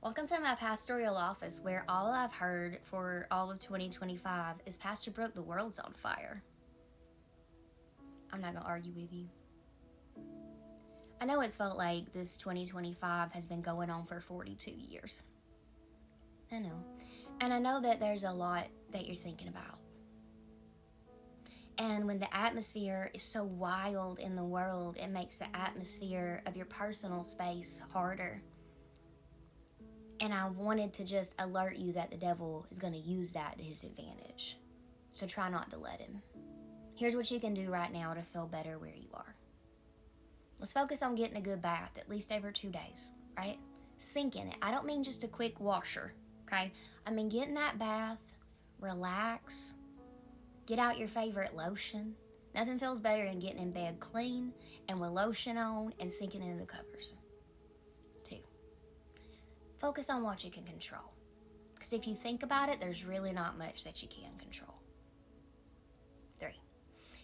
Welcome to my pastoral office, where all I've heard for all of 2025 is Pastor Brooke, the world's on fire. I'm not going to argue with you. I know it's felt like this 2025 has been going on for 42 years. I know. And I know that there's a lot that you're thinking about. And when the atmosphere is so wild in the world, it makes the atmosphere of your personal space harder. And I wanted to just alert you that the devil is going to use that to his advantage. So try not to let him. Here's what you can do right now to feel better where you are. Let's focus on getting a good bath at least every 2 days, right? Sink in it. I don't mean just a quick washer, okay? I mean get in that bath, relax, get out your favorite lotion. Nothing feels better than getting in bed clean and with lotion on and sinking into the covers. 2, focus on what you can control. Because if you think about it, there's really not much that you can control. 3,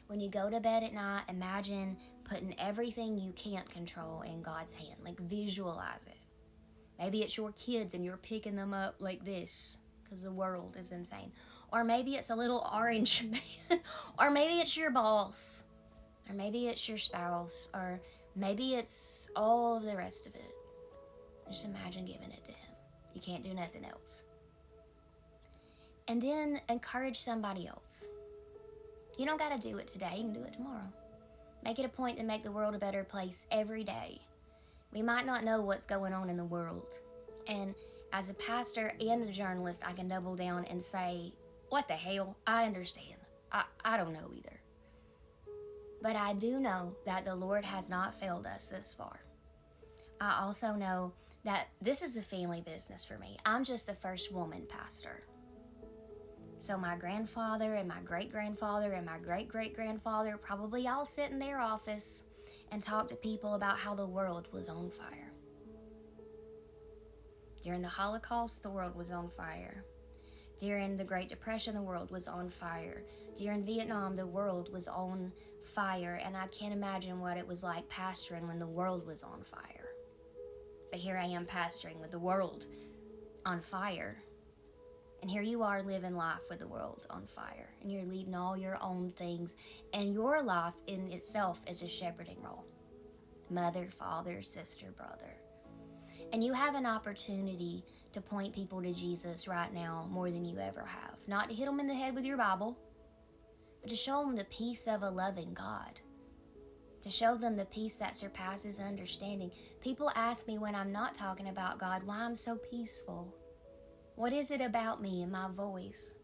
when you go to bed at night, imagine putting everything you can't control in God's hand. Like visualize it. Maybe it's your kids and you're picking them up like this because the world is insane. Or maybe it's a little orange man. Or maybe it's your boss. Or maybe it's your spouse. Or maybe it's all of the rest of it. Just imagine giving it to him. You can't do nothing else. And then encourage somebody else. You don't got to do it today. You can do it tomorrow. Make it a point to make the world a better place every day. We might not know what's going on in the world. And as a pastor and a journalist, I can double down and say, what the hell? I understand. I don't know either. But I do know that the Lord has not failed us this far. I also know that this is a family business for me. I'm just the first woman pastor. So my grandfather and my great-grandfather and my great-great-grandfather probably all sit in their office and talk to people about how the world was on fire. During the Holocaust, the world was on fire. During the Great Depression, the world was on fire. During Vietnam, the world was on fire. And I can't imagine what it was like pastoring when the world was on fire. But here I am pastoring with the world on fire. And here you are living life with the world on fire. And you're leading all your own things. And your life in itself is a shepherding role. Mother, father, sister, brother. And you have an opportunity to point people to Jesus right now more than you ever have. Not to hit them in the head with your Bible, but to show them the peace of a loving God. To show them the peace that surpasses understanding. People ask me when I'm not talking about God why I'm so peaceful. What is it about me and my voice?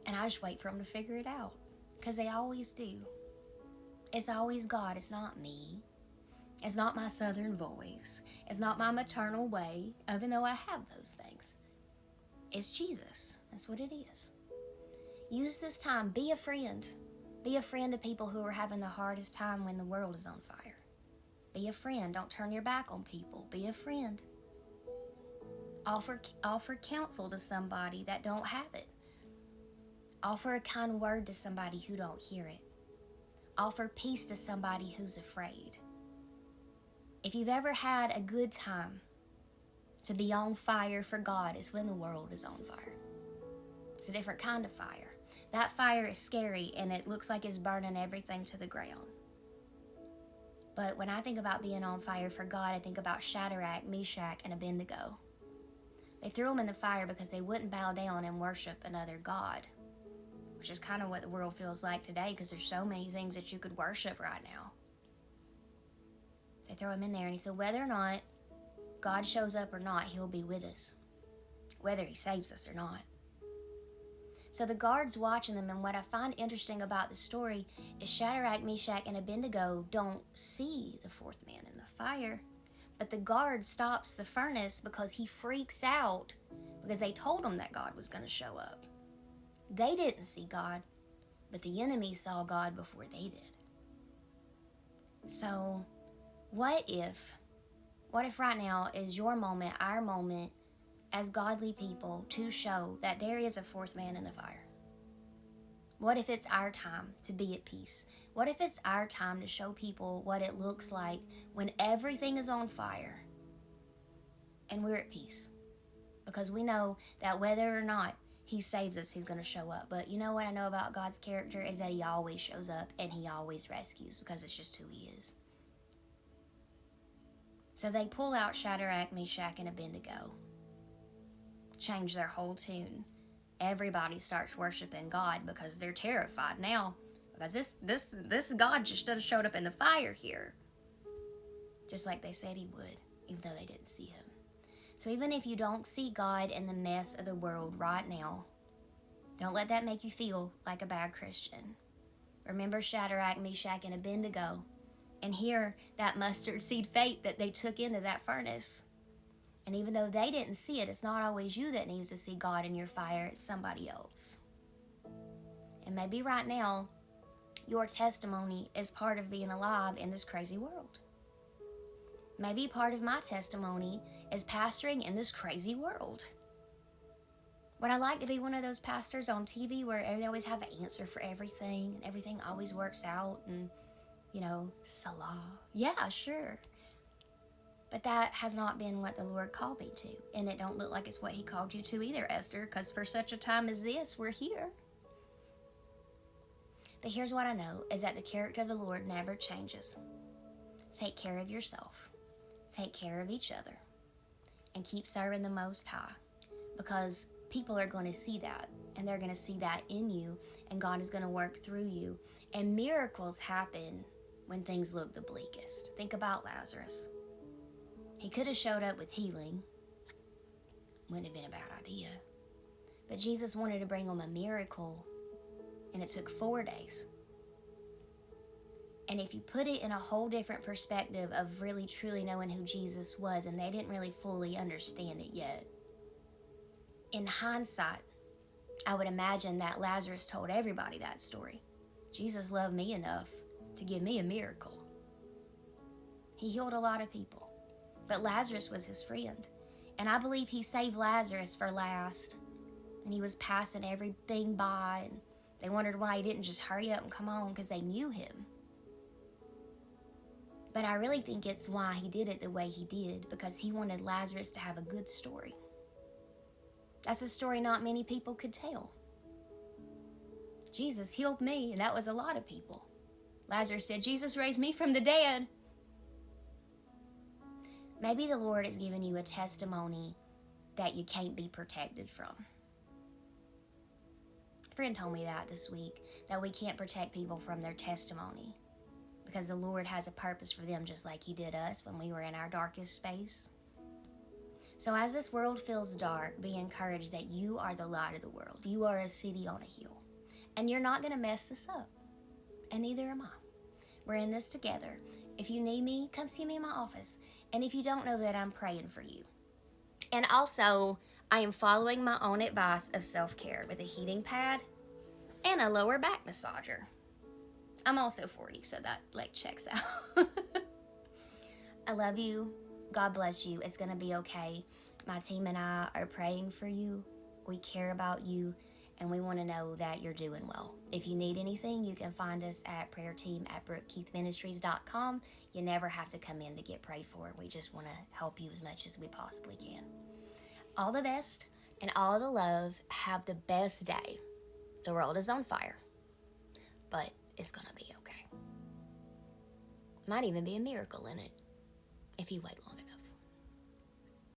And I just wait for them to figure it out. Because they always do. It's always God. It's not me. It's not my southern voice. It's not my maternal way, even though I have those things. It's Jesus. That's what it is. Use this time. Be a friend. Be a friend to people who are having the hardest time when the world is on fire. Be a friend. Don't turn your back on people. Be a friend. Offer counsel to somebody that don't have it. Offer a kind word to somebody who don't hear it. Offer peace to somebody who's afraid. If you've ever had a good time to be on fire for God, it's when the world is on fire. It's a different kind of fire. That fire is scary and it looks like it's burning everything to the ground. But when I think about being on fire for God, I think about Shadrach, Meshach, and Abednego. They threw them in the fire because they wouldn't bow down and worship another God, which is kind of what the world feels like today because there's so many things that you could worship right now. They throw him in there and he said, whether or not God shows up or not, he'll be with us, whether he saves us or not. So the guards watching them, and what I find interesting about the story is Shadrach, Meshach, and Abednego don't see the fourth man in the fire. But the guard stops the furnace because he freaks out because they told him that God was going to show up. They didn't see God, but the enemy saw God before they did. So what if right now is your moment, our moment, as godly people to show that there is a fourth man in the fire? What if it's our time to be at peace? What if it's our time to show people what it looks like when everything is on fire and we're at peace. Because we know that whether or not he saves us, he's going to show up. But you know what I know about God's character is that he always shows up and he always rescues, because it's just who he is. So they pull out Shadrach, Meshach, and Abednego. Change their whole tune. Everybody starts worshiping God because they're terrified now. Because this God just done showed up in the fire here. Just like they said he would, even though they didn't see him. So even if you don't see God in the mess of the world right now, don't let that make you feel like a bad Christian. Remember Shadrach, Meshach, and Abednego, and hear that mustard seed faith that they took into that furnace. And even though they didn't see it, it's not always you that needs to see God in your fire, it's somebody else. And maybe right now, your testimony is part of being alive in this crazy world. Maybe part of my testimony is pastoring in this crazy world. Would I like to be one of those pastors on TV where they always have an answer for everything and everything always works out and, Salah? Yeah, sure. But that has not been what the Lord called me to. And it don't look like it's what he called you to either, Esther, because for such a time as this, we're here. But here's what I know, is that the character of the Lord never changes. Take care of yourself. Take care of each other. And keep serving the Most High. Because people are going to see that. And they're going to see that in you. And God is going to work through you. And miracles happen when things look the bleakest. Think about Lazarus. He could have showed up with healing. Wouldn't have been a bad idea. But Jesus wanted to bring him a miracle. And it took 4 days. And if you put it in a whole different perspective of really truly knowing who Jesus was, and they didn't really fully understand it yet. In hindsight, I would imagine that Lazarus told everybody that story. Jesus loved me enough to give me a miracle. He healed a lot of people. But Lazarus was his friend. And I believe he saved Lazarus for last. And he was passing everything by. And they wondered why he didn't just hurry up and come on, because they knew him. But I really think it's why he did it the way he did, because he wanted Lazarus to have a good story. That's a story not many people could tell. Jesus healed me, and that was a lot of people. Lazarus said, Jesus raised me from the dead. Maybe the Lord has given you a testimony that you can't be protected from. A friend told me that this week, that we can't protect people from their testimony because the Lord has a purpose for them, just like he did us when we were in our darkest space. So as this world feels dark, be encouraged that you are the light of the world. You are a city on a hill. And you're not going to mess this up. And neither am I. We're in this together. If you need me, come see me in my office. And if you don't know that, I'm praying for you. And also, I am following my own advice of self-care with a heating pad and a lower back massager. I'm also 40, so that checks out. I love you. God bless you. It's going to be okay. My team and I are praying for you. We care about you, and we want to know that you're doing well. If you need anything, you can find us at prayerteam@Brookekeithministries.com. You never have to come in to get prayed for. We just want to help you as much as we possibly can. All the best and all the love. Have the best day. The world is on fire, but it's going to be okay. Might even be a miracle in it if you wait long.